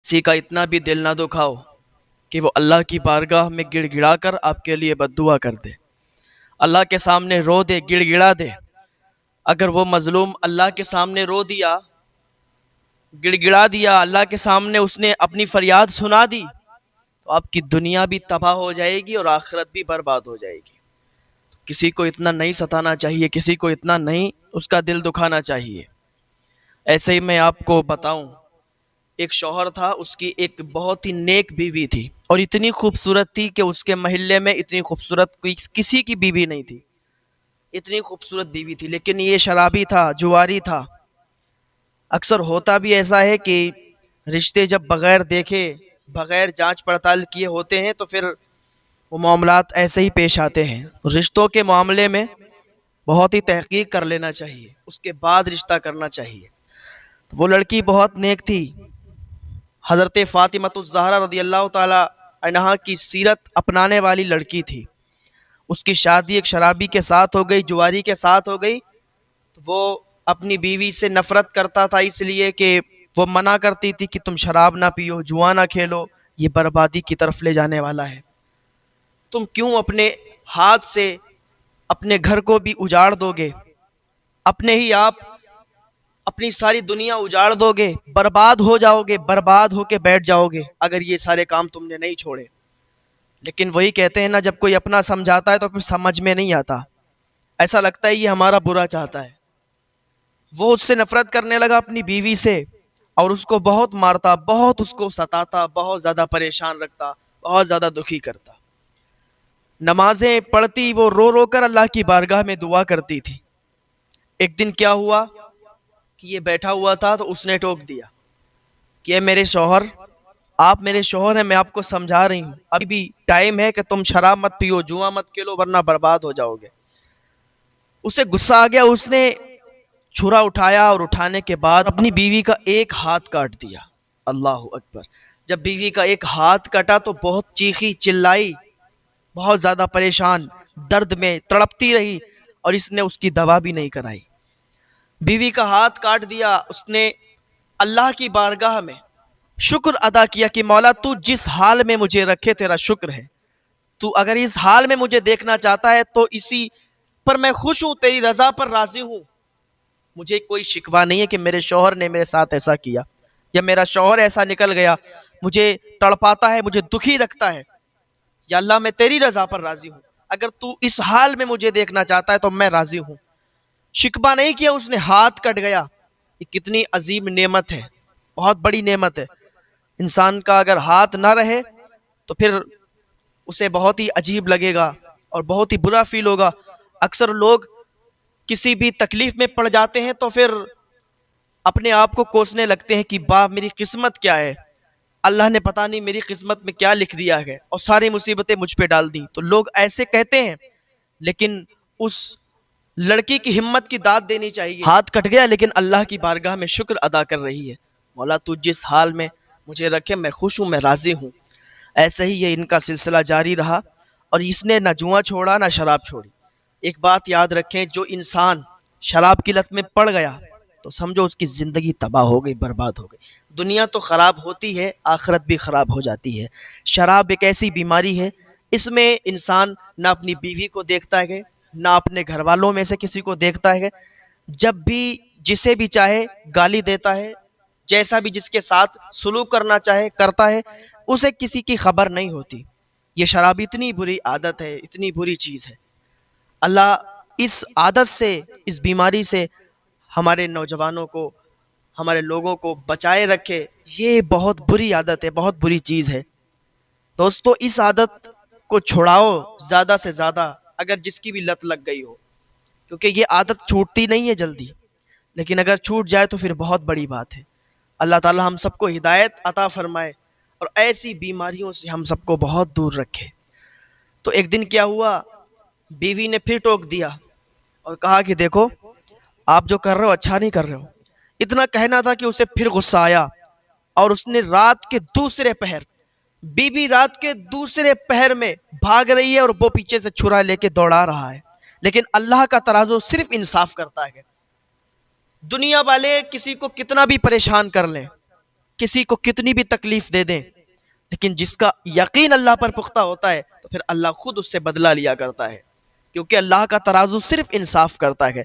کسی کا اتنا بھی دل نہ دکھاؤ کہ وہ اللہ کی بارگاہ میں گڑ گڑا کر آپ کے لیے بد دعا کر دے، اللہ کے سامنے رو دے، گڑ گڑا دے۔ اگر وہ مظلوم اللہ کے سامنے رو دیا، گڑ گڑا دیا، اللہ کے سامنے اس نے اپنی فریاد سنا دی، تو آپ کی دنیا بھی تباہ ہو جائے گی اور آخرت بھی برباد ہو جائے گی۔ کسی کو اتنا نہیں ستانا چاہیے، کسی کو اتنا نہیں اس کا دل دکھانا چاہیے۔ ایسے ہی میں آپ کو بتاؤں، ایک شوہر تھا، اس کی ایک بہت ہی نیک بیوی تھی، اور اتنی خوبصورت تھی کہ اس کے محلے میں اتنی خوبصورت کسی کی بیوی نہیں تھی، اتنی خوبصورت بیوی تھی۔ لیکن یہ شرابی تھا، جواری تھا۔ اکثر ہوتا بھی ایسا ہے کہ رشتے جب بغیر دیکھے، بغیر جانچ پڑتال کیے ہوتے ہیں تو پھر وہ معاملات ایسے ہی پیش آتے ہیں۔ رشتوں کے معاملے میں بہت ہی تحقیق کر لینا چاہیے، اس کے بعد رشتہ کرنا چاہیے۔ وہ لڑکی بہت نیک تھی، حضرت فاطمۃ الزہرا رضی اللہ تعالی عنہا کی سیرت اپنانے والی لڑکی تھی۔ اس کی شادی ایک شرابی کے ساتھ ہو گئی، جواری کے ساتھ ہو گئی۔ تو وہ اپنی بیوی سے نفرت کرتا تھا، اس لیے کہ وہ منع کرتی تھی کہ تم شراب نہ پیو، جوا نہ کھیلو، یہ بربادی کی طرف لے جانے والا ہے۔ تم کیوں اپنے ہاتھ سے اپنے گھر کو بھی اجاڑ دو گے، اپنے ہی آپ اپنی ساری دنیا اجاڑ دو گے، برباد ہو جاؤ گے، برباد ہو کے بیٹھ جاؤ گے اگر یہ سارے کام تم نے نہیں چھوڑے۔ لیکن وہی کہتے ہیں نا، جب کوئی اپنا سمجھاتا ہے تو پھر سمجھ میں نہیں آتا، ایسا لگتا ہے یہ ہمارا برا چاہتا ہے۔ وہ اس سے نفرت کرنے لگا، اپنی بیوی سے، اور اس کو بہت مارتا، بہت اس کو ستاتا، بہت زیادہ پریشان رکھتا، بہت زیادہ دکھی کرتا۔ نمازیں پڑھتی، وہ رو رو کر اللہ کی بارگاہ میں دعا کرتی تھی۔ ایک دن کیا ہوا کہ یہ بیٹھا ہوا تھا تو اس نے ٹوک دیا کہ اے میرے شوہر، آپ میرے شوہر ہیں، میں آپ کو سمجھا رہی ہوں، ابھی بھی ٹائم ہے کہ تم شراب مت پیو، جوا مت کھیلو، ورنہ برباد ہو جاؤ گے۔ اسے غصہ آ گیا، اس نے چھرا اٹھایا اور اٹھانے کے بعد اپنی بیوی کا ایک ہاتھ کاٹ دیا۔ اللہ اکبر! جب بیوی کا ایک ہاتھ کٹا تو بہت چیخی، چلائی، بہت زیادہ پریشان، درد میں تڑپتی رہی، اور اس نے اس کی دوا بھی نہیں کرائی۔ بیوی کا ہاتھ کاٹ دیا، اس نے اللہ کی بارگاہ میں شکر ادا کیا کہ مولا تو جس حال میں مجھے رکھے تیرا شکر ہے، تو اگر اس حال میں مجھے دیکھنا چاہتا ہے تو اسی پر میں خوش ہوں، تیری رضا پر راضی ہوں۔ مجھے کوئی شکوہ نہیں ہے کہ میرے شوہر نے میرے ساتھ ایسا کیا، یا میرا شوہر ایسا نکل گیا، مجھے تڑپاتا ہے، مجھے دکھی رکھتا ہے۔ یا اللہ، میں تیری رضا پر راضی ہوں، اگر تو اس حال میں مجھے دیکھنا چاہتا ہے تو میں راضی ہوں۔ شکوہ نہیں کیا، اس نے ہاتھ کٹ گیا۔ یہ کتنی عظیم نعمت ہے، بہت بڑی نعمت ہے۔ انسان کا اگر ہاتھ نہ رہے تو پھر اسے بہت ہی عجیب لگے گا اور بہت ہی برا فیل ہوگا۔ اکثر لوگ کسی بھی تکلیف میں پڑ جاتے ہیں تو پھر اپنے آپ کو کوسنے لگتے ہیں کہ باپ میری قسمت کیا ہے، اللہ نے پتہ نہیں میری قسمت میں کیا لکھ دیا ہے اور ساری مصیبتیں مجھ پہ ڈال دی۔ تو لوگ ایسے کہتے ہیں، لیکن اس لڑکی کی ہمت کی داد دینی چاہیے۔ ہاتھ کٹ گیا لیکن اللہ کی بارگاہ میں شکر ادا کر رہی ہے، مولا تو جس حال میں مجھے رکھے میں خوش ہوں، میں راضی ہوں۔ ایسے ہی یہ ان کا سلسلہ جاری رہا، اور اس نے نہ جوا چھوڑا نہ شراب چھوڑی۔ ایک بات یاد رکھیں، جو انسان شراب کی لت میں پڑ گیا تو سمجھو اس کی زندگی تباہ ہو گئی، برباد ہو گئی۔ دنیا تو خراب ہوتی ہے، آخرت بھی خراب ہو جاتی ہے۔ شراب ایک ایسی بیماری ہے، اس میں انسان نہ اپنی بیوی کو دیکھتا ہے، نہ اپنے گھر والوں میں سے کسی کو دیکھتا ہے، جب بھی جسے بھی چاہے گالی دیتا ہے، جیسا بھی جس کے ساتھ سلوک کرنا چاہے کرتا ہے، اسے کسی کی خبر نہیں ہوتی۔ یہ شراب اتنی بری عادت ہے، اتنی بری چیز ہے۔ اللہ اس عادت سے، اس بیماری سے ہمارے نوجوانوں کو، ہمارے لوگوں کو بچائے رکھے۔ یہ بہت بری عادت ہے، بہت بری چیز ہے۔ دوستو، اس عادت کو چھڑاؤ زیادہ سے زیادہ، اگر جس کی بھی لت لگ گئی ہو، کیونکہ یہ عادت چھوٹتی نہیں ہے جلدی، لیکن اگر چھوٹ جائے تو پھر بہت بڑی بات ہے۔ اللہ تعالی ہم سب کو ہدایت عطا فرمائے اور ایسی بیماریوں سے ہم سب کو بہت دور رکھے۔ تو ایک دن کیا ہوا، بیوی نے پھر ٹوک دیا اور کہا کہ دیکھو، آپ جو کر رہے ہو اچھا نہیں کر رہے ہو۔ اتنا کہنا تھا کہ اسے پھر غصہ آیا، اور اس نے رات کے دوسرے پہر، بیوی رات کے دوسرے پہر میں بھاگ رہی ہے اور وہ پیچھے سے چھرا لے کے دوڑا رہا ہے، لیکن اللہ کا ترازو صرف انصاف کرتا ہے۔ دنیا والے کسی کو کتنا بھی پریشان کر لیں، کسی کو کتنی بھی تکلیف دے دیں، لیکن جس کا یقین اللہ پر پختہ ہوتا ہے تو پھر اللہ خود اس سے بدلہ لیا کرتا ہے، کیونکہ اللہ کا ترازو صرف انصاف کرتا ہے۔